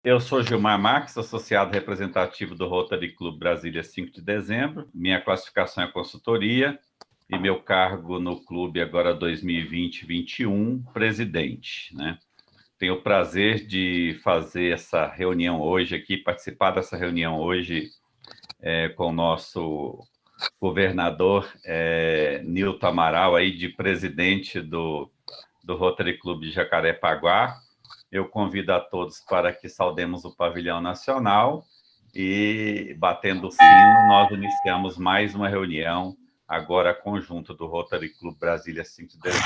Eu sou Gilmar Marques, associado representativo do Rotary Club Brasília 5 de dezembro. Minha classificação é consultoria e meu cargo no clube agora 2020-21, presidente, né? Tenho o prazer de fazer essa reunião hoje aqui, participar dessa reunião hoje com o nosso governador Nilton Amaral, aí, de presidente do Rotary Club de Jacarepaguá. Eu convido a todos para que saudemos o pavilhão nacional e, batendo o sino, nós iniciamos mais uma reunião, agora conjunto do Rotary Club Brasília 5 de dezembro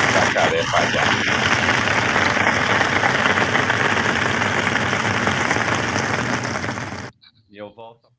do Jacarepaguá. E eu volto.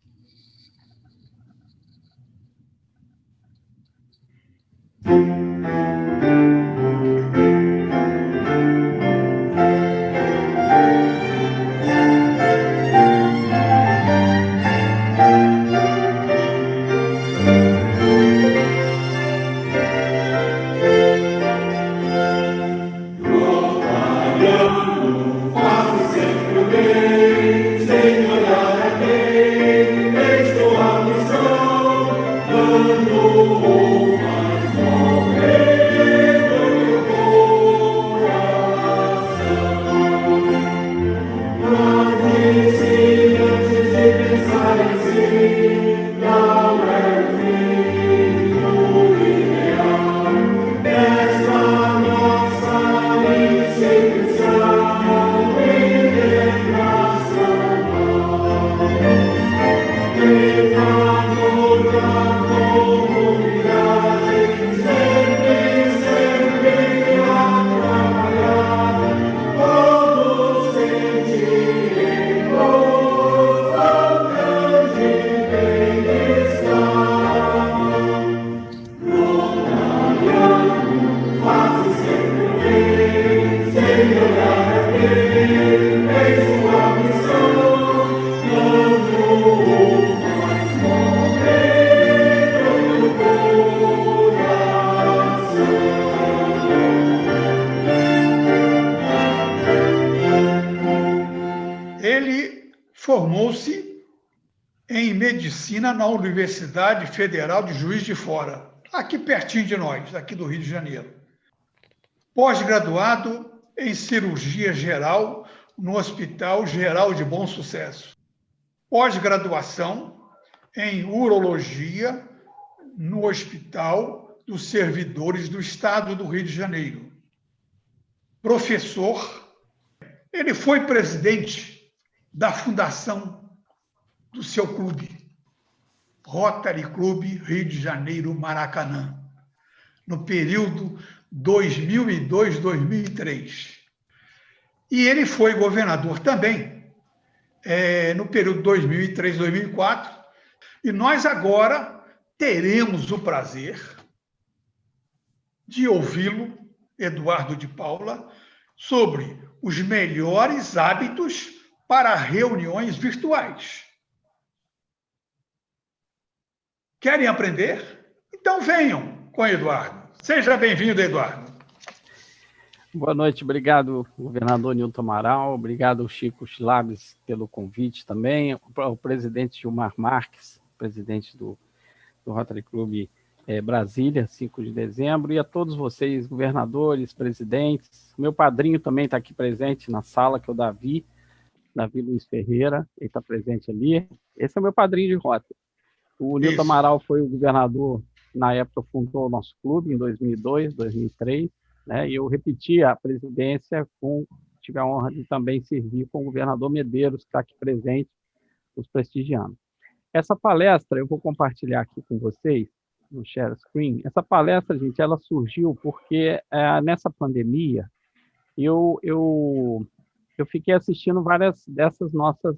Formou-se em medicina na Universidade Federal de Juiz de Fora, aqui pertinho de nós, aqui do Rio de Janeiro. Pós-graduado em cirurgia geral no Hospital Geral de Bom Sucesso. Pós-graduação em urologia no Hospital dos Servidores do Estado do Rio de Janeiro. Professor, ele foi presidente da fundação do seu clube, Rotary Clube Rio de Janeiro Maracanã, no período 2002-2003. E ele foi governador também, no período 2003-2004, e nós agora teremos o prazer de ouvi-lo, Eduardo de Paula, sobre os melhores hábitos para reuniões virtuais. Querem aprender? Então venham com Eduardo. Seja bem-vindo, Eduardo. Boa noite, obrigado, governador Nilton Amaral, obrigado, Chico Schlabes, pelo convite também, o presidente Gilmar Marques, presidente do Rotary Club Brasília, 5 de dezembro, e a todos vocês, governadores, presidentes. Meu padrinho também está aqui presente na sala, que é o Davi Luiz Ferreira, ele está presente ali. Esse é o meu padrinho de rota. O Nilton Amaral foi o governador, na época fundou o nosso clube, em 2002, 2003, né? E eu repeti a presidência, tive a honra de também servir com o governador Medeiros, que está aqui presente, nos prestigiando. Essa palestra, eu vou compartilhar aqui com vocês, no share screen. Essa palestra, gente, ela surgiu porque nessa pandemia, eu fiquei assistindo várias desses nossos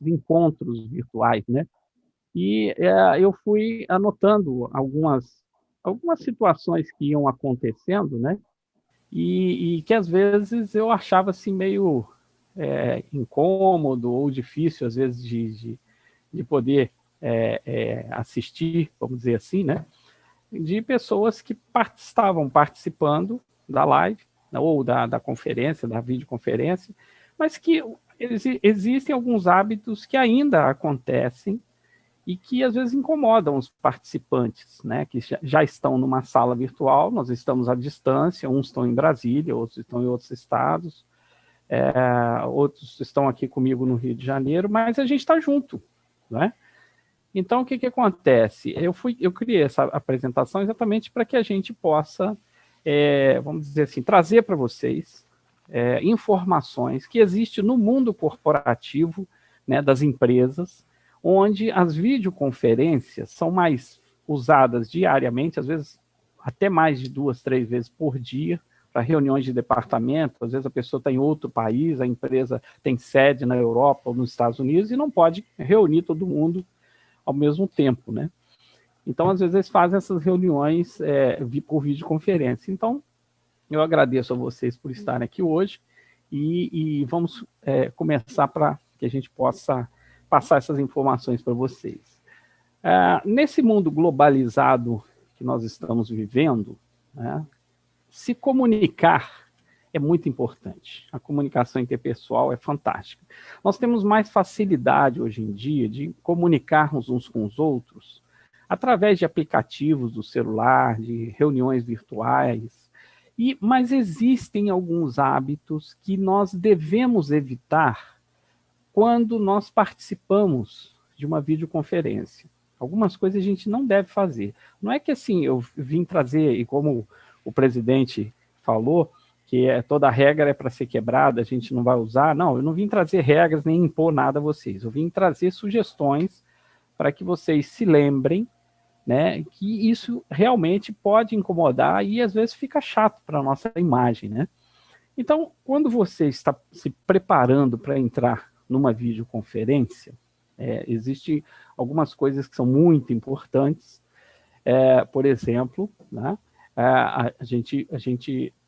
encontros virtuais, né? E eu fui anotando algumas situações que iam acontecendo, né? E que às vezes eu achava assim meio incômodo ou difícil, às vezes, de poder assistir, vamos dizer assim, né? De pessoas que estavam participando da live, ou da conferência, da videoconferência, mas que existem alguns hábitos que ainda acontecem e que às vezes incomodam os participantes, né, que já estão numa sala virtual, nós estamos à distância, uns estão em Brasília, outros estão em outros estados, outros estão aqui comigo no Rio de Janeiro, mas a gente está junto, né? Então, o que acontece? Eu criei essa apresentação exatamente para que a gente possa, vamos dizer assim, trazer para vocês informações que existem no mundo corporativo, né, das empresas, onde as videoconferências são mais usadas diariamente, às vezes até mais de 2, 3 vezes por dia, para reuniões de departamento. Às vezes a pessoa está em outro país, a empresa tem sede na Europa ou nos Estados Unidos e não pode reunir todo mundo ao mesmo tempo, né? Então, às vezes, eles fazem essas reuniões por videoconferência. Então, eu agradeço a vocês por estarem aqui hoje e vamos começar para que a gente possa passar essas informações para vocês. Nesse mundo globalizado que nós estamos vivendo, né, se comunicar é muito importante. A comunicação interpessoal é fantástica. Nós temos mais facilidade hoje em dia de comunicarmos uns com os outros através de aplicativos do celular, de reuniões virtuais, mas existem alguns hábitos que nós devemos evitar quando nós participamos de uma videoconferência. Algumas coisas a gente não deve fazer. Não é que assim, eu vim trazer, e como o presidente falou, que toda regra é para ser quebrada, a gente não vai usar. Não, eu não vim trazer regras nem impor nada a vocês. Eu vim trazer sugestões para que vocês se lembrem, né, que isso realmente pode incomodar e às vezes fica chato para a nossa imagem, né? Então, quando você está se preparando para entrar numa videoconferência, existem algumas coisas que são muito importantes. Por exemplo, né, a gente,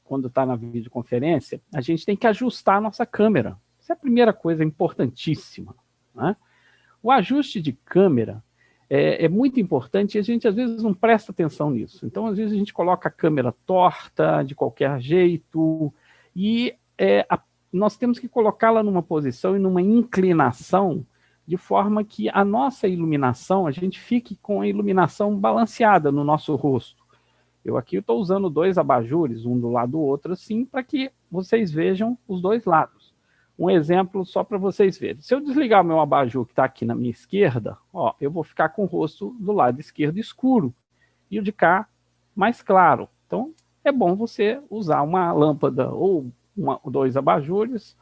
quando está na videoconferência, a gente tem que ajustar a nossa câmera. Essa é a primeira coisa importantíssima, né? O ajuste de câmera é muito importante e a gente, às vezes, não presta atenção nisso. Então, às vezes, a gente coloca a câmera torta, de qualquer jeito, e nós temos que colocá-la numa posição e numa inclinação de forma que a nossa iluminação, a gente fique com a iluminação balanceada no nosso rosto. Eu aqui estou usando 2 abajures, um do lado do outro, assim, para que vocês vejam os 2 lados. Um exemplo só para vocês verem. Se eu desligar o meu abajur que está aqui na minha esquerda, ó, eu vou ficar com o rosto do lado esquerdo escuro e o de cá mais claro. Então, é bom você usar uma lâmpada ou 2 abajures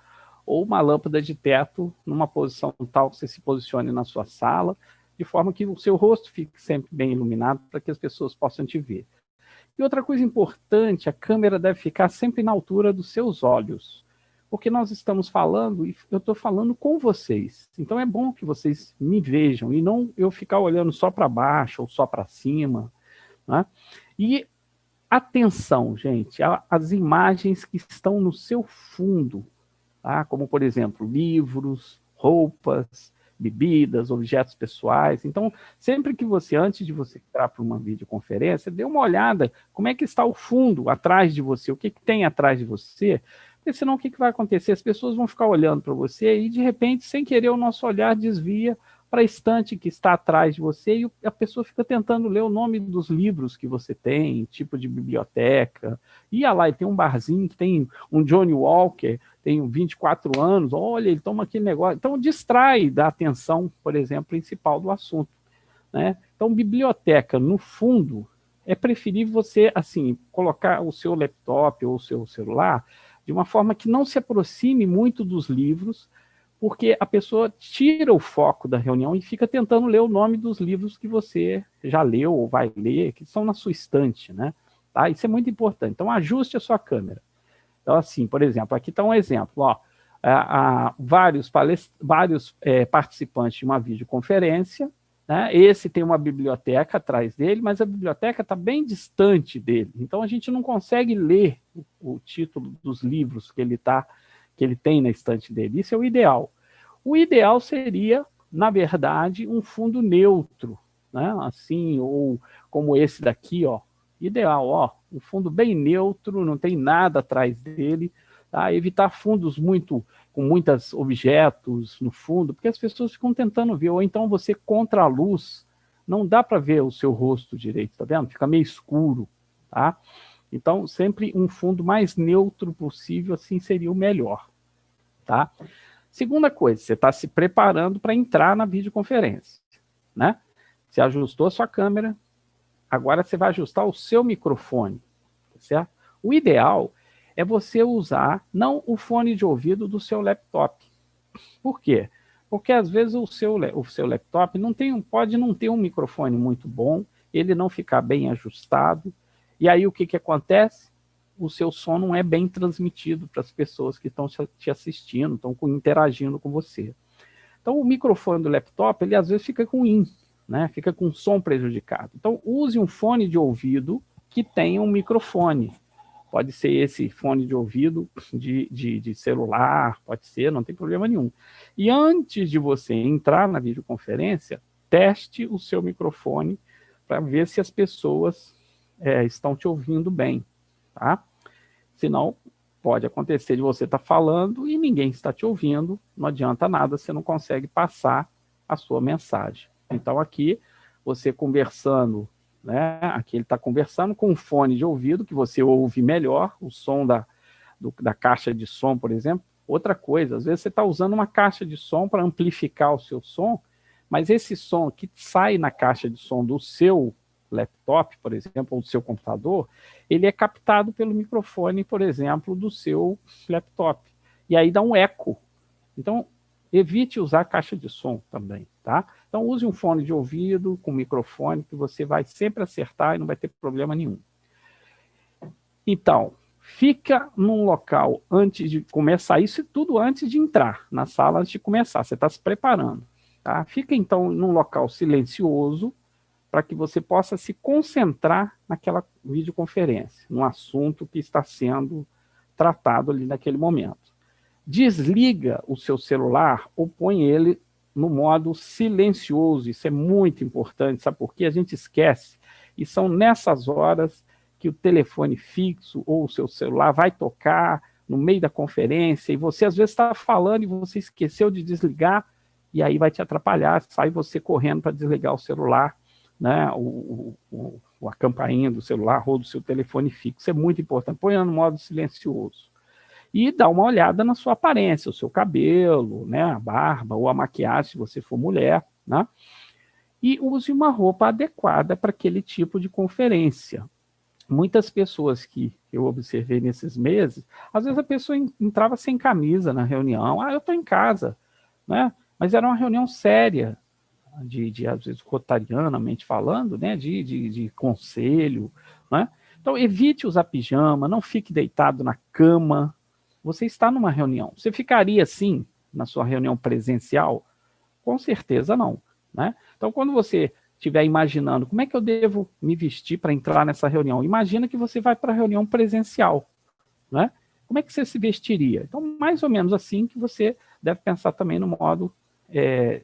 ou uma lâmpada de teto numa posição tal que você se posicione na sua sala, de forma que o seu rosto fique sempre bem iluminado para que as pessoas possam te ver. E outra coisa importante, a câmera deve ficar sempre na altura dos seus olhos, porque nós estamos falando e eu estou falando com vocês. Então é bom que vocês me vejam e não eu ficar olhando só para baixo ou só para cima, né? E atenção, gente, as imagens que estão no seu fundo, tá? Como, por exemplo, livros, roupas, bebidas, objetos pessoais. Então, sempre que você, antes de você entrar para uma videoconferência, dê uma olhada como é que está o fundo atrás de você, o que tem atrás de você, porque senão o que vai acontecer? As pessoas vão ficar olhando para você e, de repente, sem querer, o nosso olhar desvia para a estante que está atrás de você e a pessoa fica tentando ler o nome dos livros que você tem, tipo de biblioteca. Ia lá, e tem um barzinho que tem um Johnny Walker, tem 24 anos, olha, ele toma aquele negócio. Então, distrai da atenção, por exemplo, principal do assunto, né? Então, biblioteca, no fundo, é preferível você, assim, colocar o seu laptop ou o seu celular de uma forma que não se aproxime muito dos livros, porque a pessoa tira o foco da reunião e fica tentando ler o nome dos livros que você já leu ou vai ler, que estão na sua estante, né? Tá? Isso é muito importante. Então, ajuste a sua câmera. Então, assim, por exemplo, aqui está um exemplo, ó, vários participantes de uma videoconferência, né? Esse tem uma biblioteca atrás dele, mas a biblioteca está bem distante dele, então a gente não consegue ler o título dos livros que ele tem na estante dele. Isso é o ideal. O ideal seria, na verdade, um fundo neutro, né? Assim, ou como esse daqui, ó, Ideal, ó, um fundo bem neutro, não tem nada atrás dele, tá? Evitar fundos com muitos objetos no fundo, porque as pessoas ficam tentando ver, ou então você contra a luz, não dá para ver o seu rosto direito, tá vendo? Fica meio escuro, tá? Então, sempre um fundo mais neutro possível, assim seria o melhor, tá? Segunda coisa, você está se preparando para entrar na videoconferência, né? Você ajustou a sua câmera, agora você vai ajustar o seu microfone, certo? O ideal é você usar não o fone de ouvido do seu laptop. Por quê? Porque às vezes o seu laptop pode não ter um microfone muito bom, ele não ficar bem ajustado, e aí o que acontece? O seu som não é bem transmitido para as pessoas que estão te assistindo, estão interagindo com você. Então o microfone do laptop, ele às vezes fica ruim, né? Fica com som prejudicado. Então use um fone de ouvido que tenha um microfone. Pode ser esse fone de ouvido de celular, pode ser, não tem problema nenhum. E antes de você entrar na videoconferência, teste o seu microfone para ver se as pessoas estão te ouvindo bem, tá? Senão, pode acontecer de você estar falando e ninguém está te ouvindo, não adianta nada, você não consegue passar a sua mensagem. Então, aqui, você conversando, né? Aqui ele está conversando com um fone de ouvido, que você ouve melhor, o som da caixa de som, por exemplo. Outra coisa, às vezes você está usando uma caixa de som para amplificar o seu som, mas esse som que sai na caixa de som do seu laptop, por exemplo, ou do seu computador, ele é captado pelo microfone, por exemplo, do seu laptop. E aí dá um eco. Então, evite usar caixa de som também, tá? Então, use um fone de ouvido com microfone, que você vai sempre acertar e não vai ter problema nenhum. Então, fica num local antes de começar, isso tudo antes de entrar na sala, antes de começar, você está se preparando, tá? Fica, então, num local silencioso, para que você possa se concentrar naquela videoconferência, no assunto que está sendo tratado ali naquele momento. Desliga o seu celular ou põe ele no modo silencioso, isso é muito importante, sabe por quê? A gente esquece, e são nessas horas que o telefone fixo ou o seu celular vai tocar no meio da conferência, e você às vezes está falando e você esqueceu de desligar, e aí vai te atrapalhar, sai você correndo para desligar o celular, né, a campainha do celular ou do seu telefone fixo. Isso é muito importante. Põe no modo silencioso. E dá uma olhada na sua aparência, o seu cabelo, né, a barba ou a maquiagem, se você for mulher, né? E use uma roupa adequada para aquele tipo de conferência. Muitas pessoas que eu observei nesses meses, às vezes a pessoa entrava sem camisa na reunião. Ah, eu estou em casa, né? Mas era uma reunião séria, às vezes, rotarianamente falando, né, de conselho, né? Então, evite usar pijama, não fique deitado na cama. Você está numa reunião. Você ficaria assim na sua reunião presencial? Com certeza não, né? Então, quando você estiver imaginando como é que eu devo me vestir para entrar nessa reunião, imagina que você vai para a reunião presencial, né? Como é que você se vestiria? Então, mais ou menos assim que você deve pensar também no modo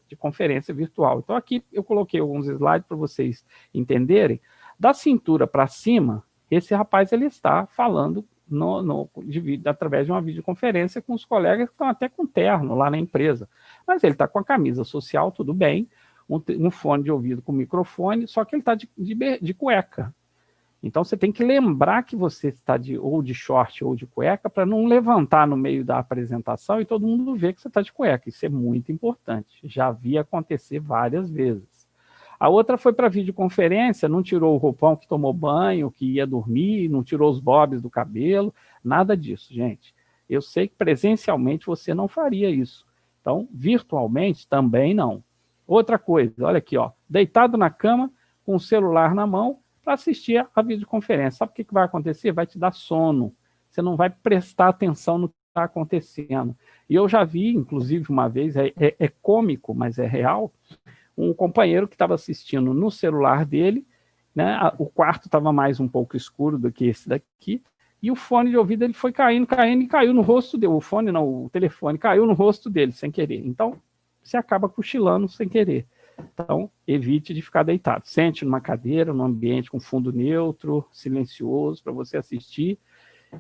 de conferência virtual. Então, aqui eu coloquei alguns slides para vocês entenderem. Da cintura para cima, esse rapaz ele está falando através de uma videoconferência com os colegas que estão até com terno lá na empresa. Mas ele está com a camisa social, tudo bem, um fone de ouvido com microfone, só que ele está de cueca. Então, você tem que lembrar que você está ou de short ou de cueca para não levantar no meio da apresentação e todo mundo ver que você está de cueca. Isso é muito importante. Já vi acontecer várias vezes. A outra foi para videoconferência, não tirou o roupão que tomou banho, que ia dormir, não tirou os bobs do cabelo, nada disso, gente. Eu sei que presencialmente você não faria isso. Então, virtualmente, também não. Outra coisa, olha aqui, ó, deitado na cama, com o celular na mão, para assistir a videoconferência. Sabe o que vai acontecer? Vai te dar sono. Você não vai prestar atenção no que está acontecendo. E eu já vi, inclusive, uma vez, é cômico, mas é real, um companheiro que estava assistindo no celular dele, né, o quarto estava mais um pouco escuro do que esse daqui, e o fone de ouvido ele foi caindo e caiu no rosto dele. O fone não, o telefone caiu no rosto dele, sem querer. Então, você acaba cochilando sem querer. Então, evite de ficar deitado. Sente numa cadeira, num ambiente com fundo neutro, silencioso, para você assistir,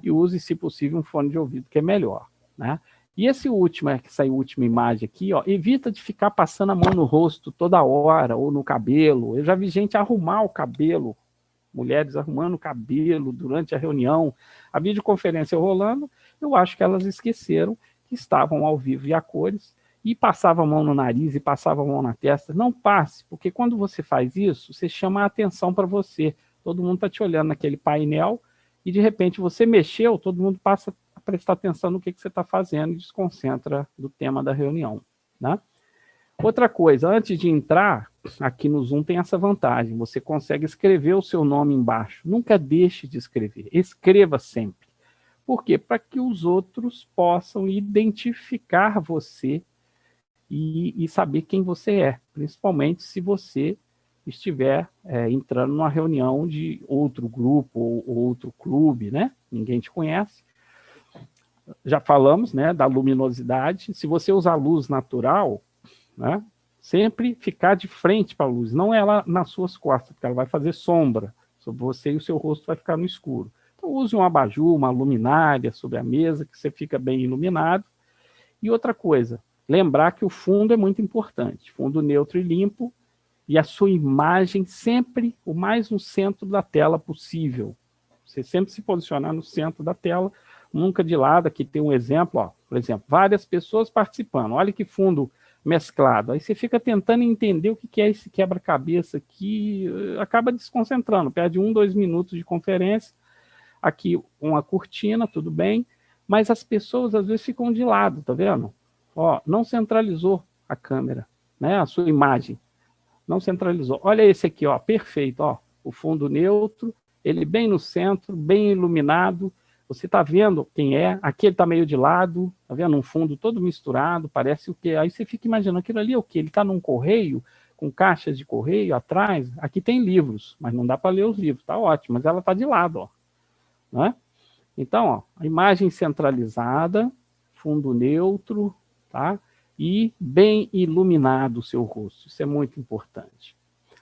e use, se possível, um fone de ouvido, que é melhor, né? E esse último, essa última imagem aqui, ó, evita de ficar passando a mão no rosto toda hora, ou no cabelo. Eu já vi gente arrumar o cabelo, mulheres arrumando o cabelo durante a reunião, a videoconferência rolando. Eu acho que elas esqueceram que estavam ao vivo e a cores, e passava a mão no nariz e passava a mão na testa. Não passe, porque quando você faz isso, você chama a atenção para você. Todo mundo está te olhando naquele painel, e de repente você mexeu, todo mundo passa a prestar atenção no que você está fazendo e desconcentra do tema da reunião, né? Outra coisa, antes de entrar, aqui no Zoom tem essa vantagem, você consegue escrever o seu nome embaixo. Nunca deixe de escrever, escreva sempre. Por quê? Para que os outros possam identificar você e saber quem você é, principalmente se você estiver entrando numa reunião de outro grupo ou outro clube, né? Ninguém te conhece. Já falamos, né, da luminosidade. Se você usar luz natural, né, sempre ficar de frente para a luz, não ela nas suas costas, porque ela vai fazer sombra sobre você e o seu rosto vai ficar no escuro. Então use um abajur, uma luminária sobre a mesa, que você fica bem iluminado. E outra coisa, lembrar que o fundo é muito importante, fundo neutro e limpo, e a sua imagem sempre o mais no centro da tela possível. Você sempre se posicionar no centro da tela, nunca de lado. Aqui tem um exemplo, ó, por exemplo, várias pessoas participando, olha que fundo mesclado. Aí você fica tentando entender o que é esse quebra-cabeça aqui, acaba desconcentrando, perde 1, 2 minutos de conferência. Aqui uma cortina, tudo bem, mas as pessoas às vezes ficam de lado, tá vendo? Ó, não centralizou a câmera, né, a sua imagem. Não centralizou. Olha esse aqui, ó, perfeito, ó, o fundo neutro, ele bem no centro, bem iluminado. Você está vendo quem é? Aqui ele está meio de lado, está vendo? Um fundo todo misturado, parece o quê? Aí você fica imaginando, aquilo ali é o quê? Ele está num correio, com caixas de correio atrás. Aqui tem livros, mas não dá para ler os livros, está ótimo, mas ela está de lado, ó, né? Então, ó, a imagem centralizada, fundo neutro, tá? E bem iluminado o seu rosto, isso é muito importante.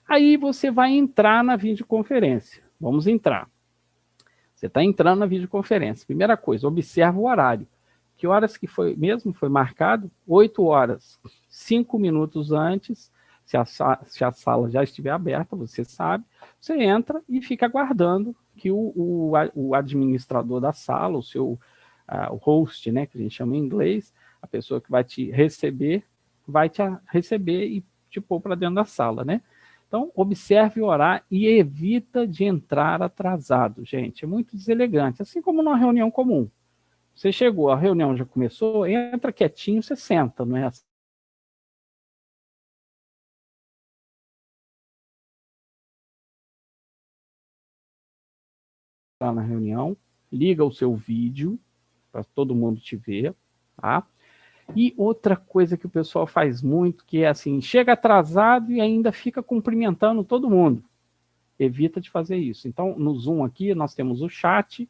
Aí você vai entrar na videoconferência, vamos entrar. Você está entrando na videoconferência, primeira coisa, observa o horário. Que horas que foi mesmo? Foi marcado? 8 horas, 5 minutos antes, se a sala já estiver aberta, você sabe, você entra e fica aguardando que o administrador da sala, o host, né, que a gente chama em inglês, a pessoa que vai te receber e te pôr para dentro da sala, né? Então, observe o horário e evita de entrar atrasado, gente. É muito deselegante, assim como numa reunião comum. Você chegou, a reunião já começou, entra quietinho, você senta, não é assim? Tá na reunião, liga o seu vídeo para todo mundo te ver, tá? E outra coisa que o pessoal faz muito, que é assim, chega atrasado e ainda fica cumprimentando todo mundo. Evita de fazer isso. Então, no Zoom aqui, nós temos o chat,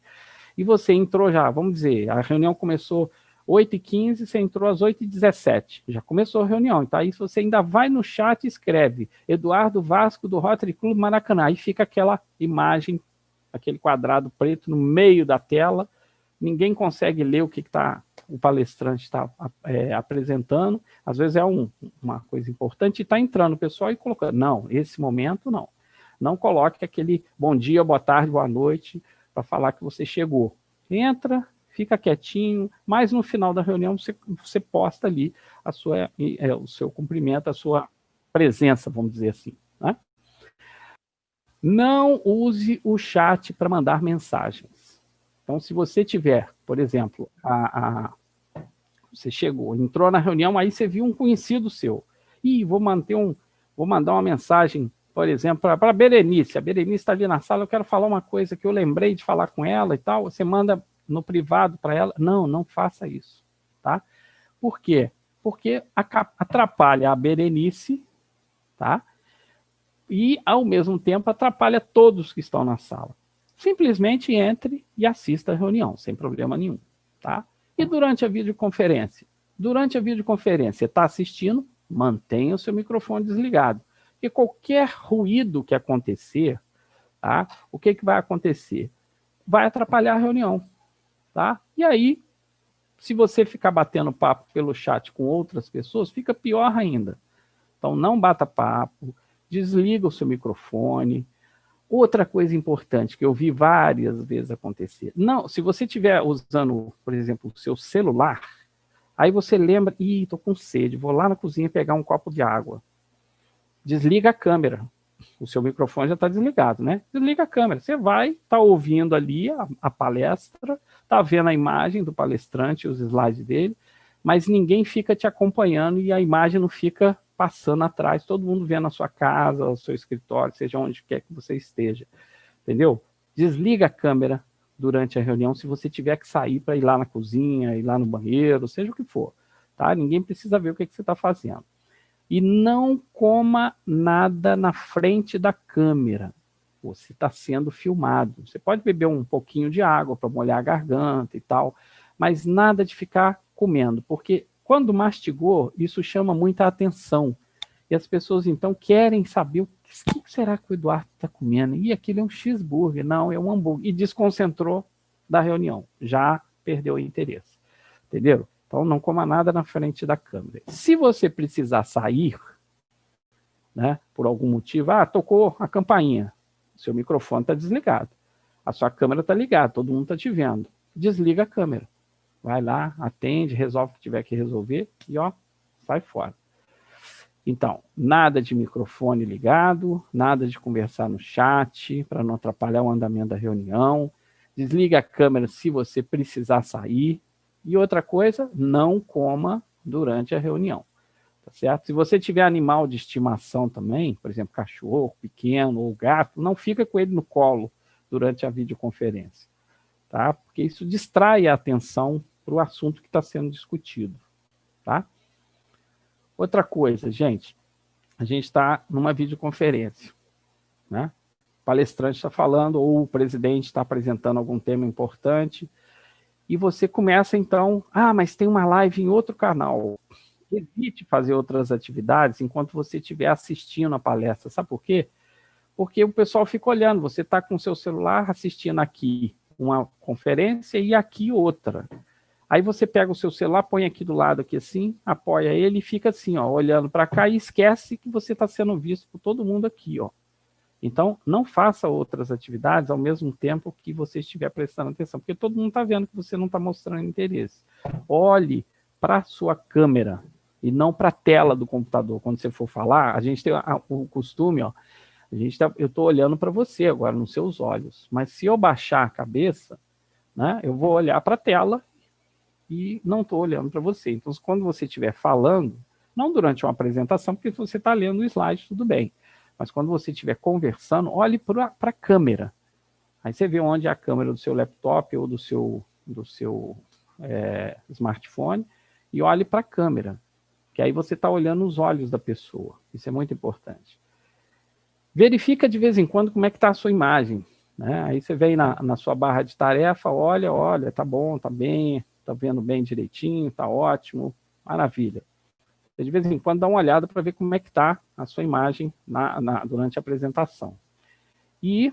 e você entrou já, vamos dizer, a reunião começou 8h15, você entrou às 8h17. Já começou a reunião. Então, aí você ainda vai no chat e escreve Eduardo Vasco, do Rotary Club Maracanã. Aí fica aquela imagem, aquele quadrado preto no meio da tela. Ninguém consegue ler o que o palestrante está apresentando. Às vezes é uma coisa importante e está entrando o pessoal e colocando. Não, esse momento não. Não coloque aquele bom dia, boa tarde, boa noite, para falar que você chegou. Entra, fica quietinho, mas no final da reunião você posta ali o seu cumprimento, a sua presença, vamos dizer assim, né? Não use o chat para mandar mensagens. Então, se você tiver, por exemplo, você chegou, entrou na reunião, aí você viu um conhecido seu. Ih, vou mandar uma mensagem, por exemplo, para a Berenice. A Berenice está ali na sala, eu quero falar uma coisa que eu lembrei de falar com ela e tal. Você manda no privado para ela. Não, não faça isso, tá? Por quê? Porque atrapalha a Berenice, tá? E, ao mesmo tempo, atrapalha todos que estão na sala. Simplesmente entre e assista a reunião, sem problema nenhum, tá? E durante a videoconferência? Durante a videoconferência, você está assistindo, mantenha o seu microfone desligado. Porque qualquer ruído que acontecer, tá? O que vai acontecer? Vai atrapalhar a reunião, tá? E aí, se você ficar batendo papo pelo chat com outras pessoas, fica pior ainda. Então, não bata papo, desliga o seu microfone. Outra coisa importante que eu vi várias vezes acontecer. Não, se você estiver usando, por exemplo, o seu celular, aí você lembra, ih, tô com sede, vou lá na cozinha pegar um copo de água. Desliga a câmera. O seu microfone já está desligado, né? Desliga a câmera. Você vai, está ouvindo ali a palestra, está vendo a imagem do palestrante, os slides dele, mas ninguém fica te acompanhando e a imagem não fica passando atrás, todo mundo vendo a sua casa, o seu escritório, seja onde quer que você esteja, entendeu? Desliga a câmera durante a reunião, se você tiver que sair para ir lá na cozinha, ir lá no banheiro, seja o que for, tá? Ninguém precisa ver o que você está fazendo. E não coma nada na frente da câmera. Você está sendo filmado. Você pode beber um pouquinho de água para molhar a garganta e tal, mas nada de ficar comendo, porque quando mastigou, isso chama muita atenção. E as pessoas, então, querem saber o que será que o Eduardo está comendo. E aquilo é um cheeseburger. Não, é um hambúrguer. E desconcentrou da reunião. Já perdeu o interesse. Entendeu? Então, não coma nada na frente da câmera. Se você precisar sair, né, por algum motivo, tocou a campainha, seu microfone está desligado, a sua câmera está ligada, todo mundo está te vendo. Desliga a câmera. Vai lá, atende, resolve o que tiver que resolver e, ó, sai fora. Então, nada de microfone ligado, nada de conversar no chat, para não atrapalhar o andamento da reunião. Desliga a câmera se você precisar sair. E outra coisa, não coma durante a reunião, tá certo? Se você tiver animal de estimação também, por exemplo, cachorro pequeno ou gato, não fica com ele no colo durante a videoconferência, tá? Porque isso distrai a atenção para o assunto que está sendo discutido, tá? Outra coisa, gente, a gente está numa videoconferência, né? O palestrante está falando ou o presidente está apresentando algum tema importante, e você começa, então, mas tem uma live em outro canal. Evite fazer outras atividades enquanto você estiver assistindo a palestra. Sabe por quê? Porque o pessoal fica olhando. Você está com o seu celular assistindo aqui uma conferência e aqui outra. Aí você pega o seu celular, põe aqui do lado, aqui assim, apoia ele e fica assim, ó, olhando para cá e esquece que você está sendo visto por todo mundo aqui, ó. Então, não faça outras atividades ao mesmo tempo que você estiver prestando atenção, porque todo mundo está vendo que você não está mostrando interesse. Olhe para a sua câmera e não para a tela do computador. Quando você for falar, a gente tem o costume, ó, eu estou olhando para você agora, nos seus olhos, mas se eu baixar a cabeça, né, eu vou olhar para a tela e não estou olhando para você. Então, quando você estiver falando, não durante uma apresentação, porque você está lendo o slide, tudo bem. Mas quando você estiver conversando, olhe para a câmera. Aí você vê onde é a câmera do seu laptop ou do seu smartphone e olhe para a câmera, que aí você está olhando os olhos da pessoa. Isso é muito importante. Verifica de vez em quando como é que está a sua imagem, né? Aí você vem na sua barra de tarefa, olha, tá bom, tá bem, tá vendo bem direitinho, tá ótimo, maravilha. De vez em quando dá uma olhada para ver como é que está a sua imagem durante a apresentação. E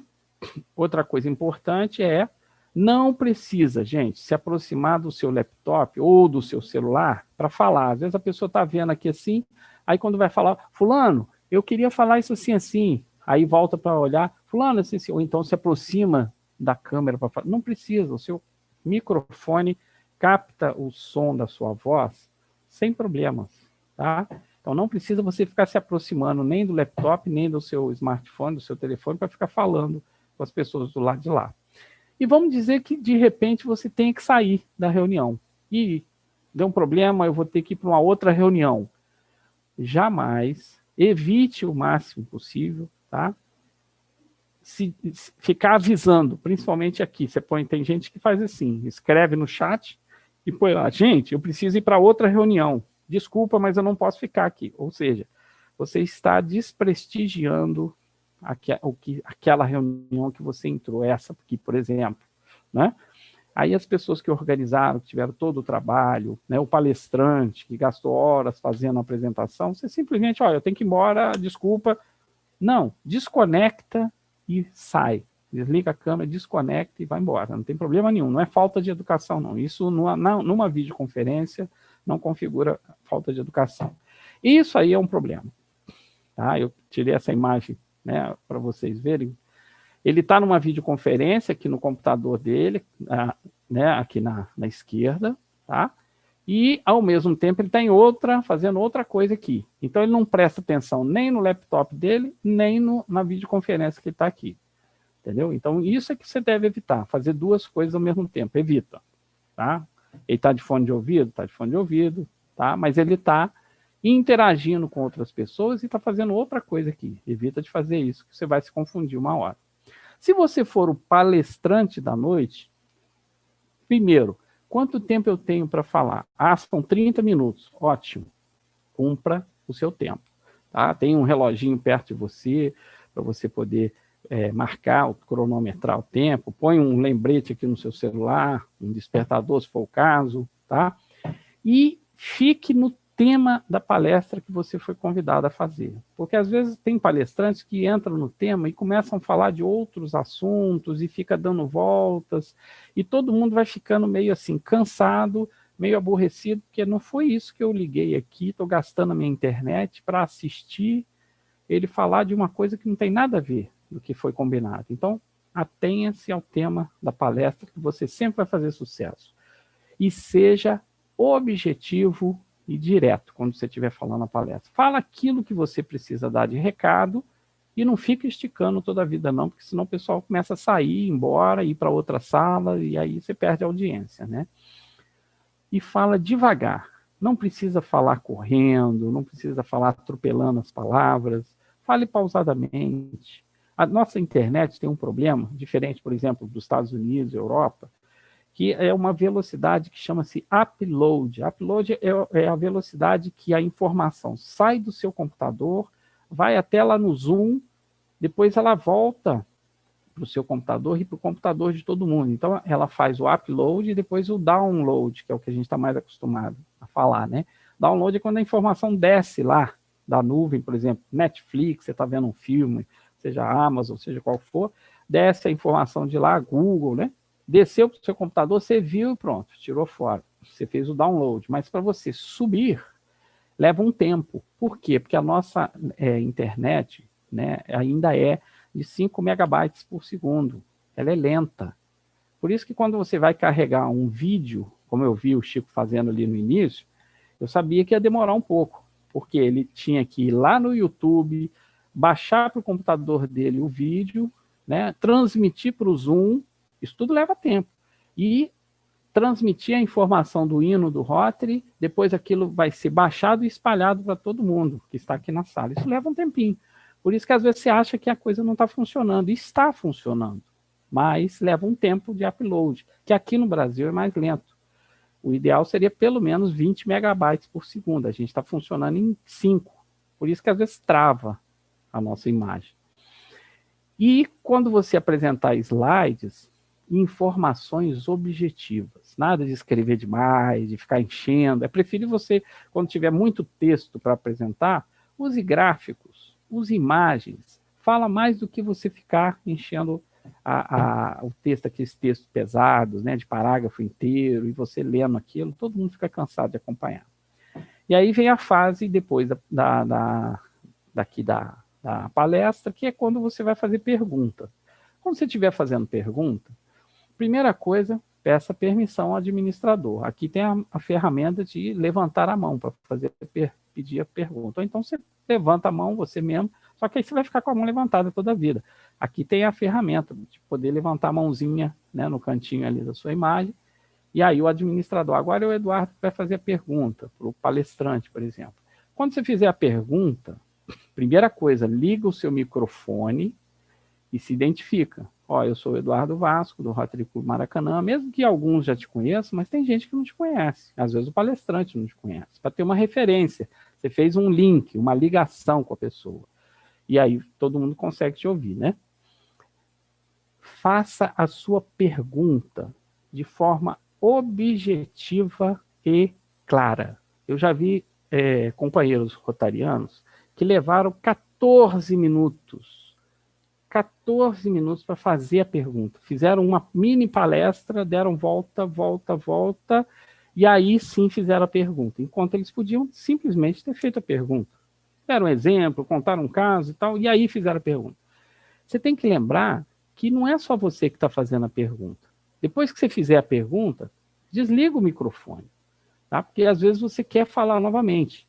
outra coisa importante é, não precisa, gente, se aproximar do seu laptop ou do seu celular para falar. Às vezes a pessoa está vendo aqui assim, aí quando vai falar, fulano, eu queria falar isso assim, assim. Aí volta para olhar, fulano, assim, assim. Ou então se aproxima da câmera para falar. Não precisa, o seu microfone capta o som da sua voz sem problemas. Tá? Então, não precisa você ficar se aproximando nem do laptop, nem do seu smartphone, do seu telefone, para ficar falando com as pessoas do lado de lá. E vamos dizer que, de repente, você tem que sair da reunião. E deu um problema, eu vou ter que ir para uma outra reunião. Jamais, evite o máximo possível, tá? Se ficar avisando, principalmente aqui, tem gente que faz assim, escreve no chat e põe lá, gente, eu preciso ir para outra reunião. Desculpa, mas eu não posso ficar aqui. Ou seja, você está desprestigiando aquela reunião que você entrou, essa aqui, por exemplo, né? Aí as pessoas que organizaram, que tiveram todo o trabalho, né, o palestrante, que gastou horas fazendo a apresentação, você simplesmente, olha, eu tenho que ir embora, desculpa, Não, desconecta e sai. Desliga a câmera, desconecta e vai embora. Não tem problema nenhum, não é falta de educação, não. Isso numa videoconferência não configura falta de educação. Isso aí é um problema. Tá? Eu tirei essa imagem, né, para vocês verem. Ele está numa videoconferência aqui no computador dele, né, aqui na esquerda, tá? E, ao mesmo tempo, ele está fazendo outra coisa aqui. Então, ele não presta atenção nem no laptop dele, nem na videoconferência que ele está aqui. Entendeu? Então, isso é que você deve evitar, fazer duas coisas ao mesmo tempo. Evita. Tá? Ele está de fone de ouvido? Está de fone de ouvido. Tá? Mas ele está interagindo com outras pessoas e está fazendo outra coisa aqui. Evita de fazer isso, que você vai se confundir uma hora. Se você for o palestrante da noite, primeiro, quanto tempo eu tenho para falar? São 30 minutos. Ótimo. Cumpra o seu tempo. Tá? Tem um reloginho perto de você, para você poder marcar, cronometrar o tempo. Põe um lembrete aqui no seu celular, um despertador, se for o caso. Tá? E fique no tema da palestra que você foi convidado a fazer. Porque, às vezes, tem palestrantes que entram no tema e começam a falar de outros assuntos e fica dando voltas, e todo mundo vai ficando meio assim, cansado, meio aborrecido, porque não foi isso que eu liguei aqui, estou gastando a minha internet para assistir ele falar de uma coisa que não tem nada a ver do que foi combinado. Então, atenha-se ao tema da palestra, que você sempre vai fazer sucesso. E seja objetivo e direto quando você estiver falando a palestra. Fala aquilo que você precisa dar de recado e não fica esticando toda a vida não, porque senão o pessoal começa a sair, ir embora, ir para outra sala, e aí você perde a audiência, né? E fala devagar. Não precisa falar correndo, não precisa falar atropelando as palavras. Fale pausadamente. A nossa internet tem um problema, diferente, por exemplo, dos Estados Unidos, Europa, que é uma velocidade que chama-se upload. Upload é a velocidade que a informação sai do seu computador, vai até lá no Zoom, depois ela volta para o seu computador e para o computador de todo mundo. Então, ela faz o upload e depois o download, que é o que a gente está mais acostumado a falar, né? Download é quando a informação desce lá da nuvem, por exemplo, Netflix, você está vendo um filme, seja Amazon, seja qual for, desce a informação de lá, Google, né? Desceu para o seu computador, você viu e pronto, tirou fora. Você fez o download. Mas para você subir, leva um tempo. Por quê? Porque a nossa internet, né, ainda é de 5 megabytes por segundo. Ela é lenta. Por isso que quando você vai carregar um vídeo, como eu vi o Chico fazendo ali no início, eu sabia que ia demorar um pouco, porque ele tinha que ir lá no YouTube, baixar para o computador dele o vídeo, né, transmitir para o Zoom. Isso tudo leva tempo. E transmitir a informação do hino do Rotary, depois aquilo vai ser baixado e espalhado para todo mundo que está aqui na sala. Isso leva um tempinho. Por isso que às vezes você acha que a coisa não está funcionando. E está funcionando, mas leva um tempo de upload, que aqui no Brasil é mais lento. O ideal seria pelo menos 20 megabytes por segundo. A gente está funcionando em 5. Por isso que às vezes trava a nossa imagem. E quando você apresentar slides, informações objetivas. Nada de escrever demais, de ficar enchendo. É preferível você, quando tiver muito texto para apresentar, use gráficos, use imagens. Fala mais do que você ficar enchendo o texto, aqueles textos pesados, né, de parágrafo inteiro, e você lendo aquilo, todo mundo fica cansado de acompanhar. E aí vem a fase depois da palestra, que é quando você vai fazer pergunta. Quando você estiver fazendo pergunta, primeira coisa, peça permissão ao administrador. Aqui tem a ferramenta de levantar a mão para pedir a pergunta. Ou então você levanta a mão você mesmo, só que aí você vai ficar com a mão levantada toda a vida. Aqui tem a ferramenta de poder levantar a mãozinha, né, no cantinho ali da sua imagem, e aí o administrador. Agora é o Eduardo que vai fazer a pergunta, para o palestrante, por exemplo. Quando você fizer a pergunta, primeira coisa, liga o seu microfone e se identifica. Ó, eu sou o Eduardo Vasco, do Rotary Clube Maracanã, mesmo que alguns já te conheçam, mas tem gente que não te conhece. Às vezes o palestrante não te conhece. Para ter uma referência, você fez um link, uma ligação com a pessoa. E aí todo mundo consegue te ouvir, né? Faça a sua pergunta de forma objetiva e clara. Eu já vi companheiros rotarianos que levaram 14 minutos. 14 minutos para fazer a pergunta. Fizeram uma mini palestra, deram volta, e aí sim fizeram a pergunta, enquanto eles podiam simplesmente ter feito a pergunta. Deram um exemplo, contaram um caso e tal, e aí fizeram a pergunta. Você tem que lembrar que não é só você que está fazendo a pergunta. Depois que você fizer a pergunta, desliga o microfone, tá? Porque às vezes você quer falar novamente.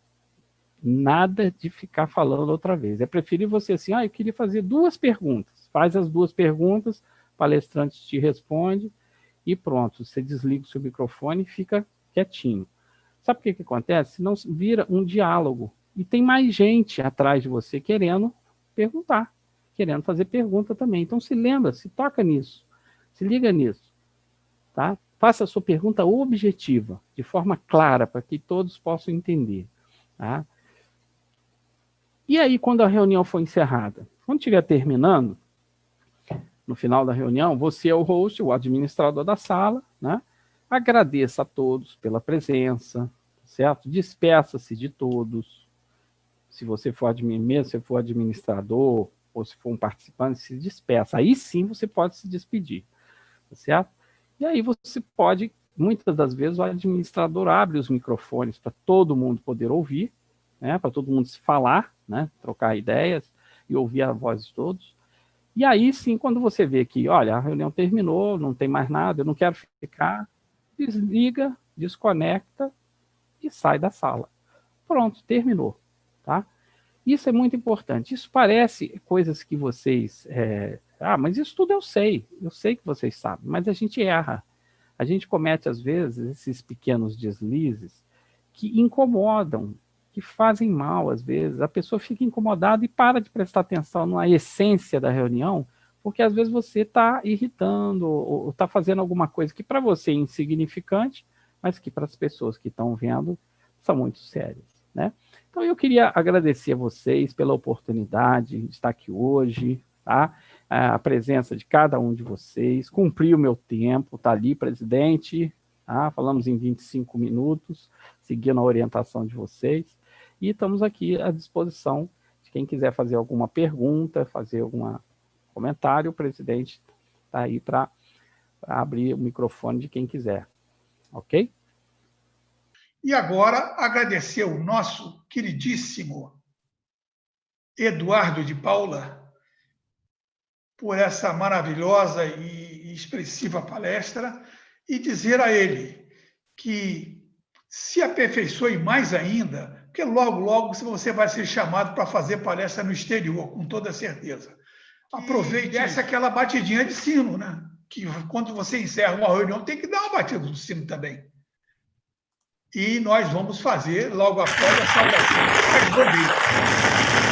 Nada de ficar falando outra vez. É preferível você assim, eu queria fazer 2 perguntas. Faz as 2 perguntas, o palestrante te responde e pronto, você desliga o seu microfone e fica quietinho. Sabe o que acontece? Senão vira um diálogo e tem mais gente atrás de você querendo perguntar, querendo fazer pergunta também. Então se lembra, se toca nisso, se liga nisso, tá? Faça a sua pergunta objetiva, de forma clara, para que todos possam entender, tá? E aí, quando a reunião for encerrada? Quando estiver terminando, no final da reunião, você é o host, o administrador da sala, né? Agradeça a todos pela presença, certo? Despeça-se de todos. Se você for mesmo se for administrador ou se for um participante, se despeça. Aí sim você pode se despedir, tá certo? E aí você pode, muitas das vezes, o administrador abre os microfones para todo mundo poder ouvir, né? Para todo mundo se falar, né? Trocar ideias e ouvir a voz de todos. E aí sim, quando você vê que, olha, a reunião terminou, não tem mais nada, eu não quero ficar, desliga, desconecta e sai da sala. Pronto, terminou, tá? Isso é muito importante. Isso parece coisas que vocês... mas isso tudo eu sei que vocês sabem, mas a gente erra. A gente comete, às vezes, esses pequenos deslizes que incomodam, que fazem mal, às vezes. A pessoa fica incomodada e para de prestar atenção na essência da reunião, porque, às vezes, você está irritando ou está fazendo alguma coisa que, para você, é insignificante, mas que, para as pessoas que estão vendo, são muito sérias, né? Então, eu queria agradecer a vocês pela oportunidade de estar aqui hoje, tá? A presença de cada um de vocês, cumpri o meu tempo, está ali, presidente, tá? Falamos em 25 minutos, seguindo a orientação de vocês, e estamos aqui à disposição de quem quiser fazer alguma pergunta, fazer algum comentário, o presidente está aí para abrir o microfone de quem quiser, ok? E agora, agradecer o nosso queridíssimo Eduardo de Paula por essa maravilhosa e expressiva palestra e dizer a ele que se aperfeiçoe mais ainda, porque logo, logo você vai ser chamado para fazer palestra no exterior, com toda certeza. Aproveite e desse aquela batidinha de sino, né? Que quando você encerra uma reunião, tem que dar uma batida do sino também. E nós vamos fazer, logo após a saudação das bandeiras.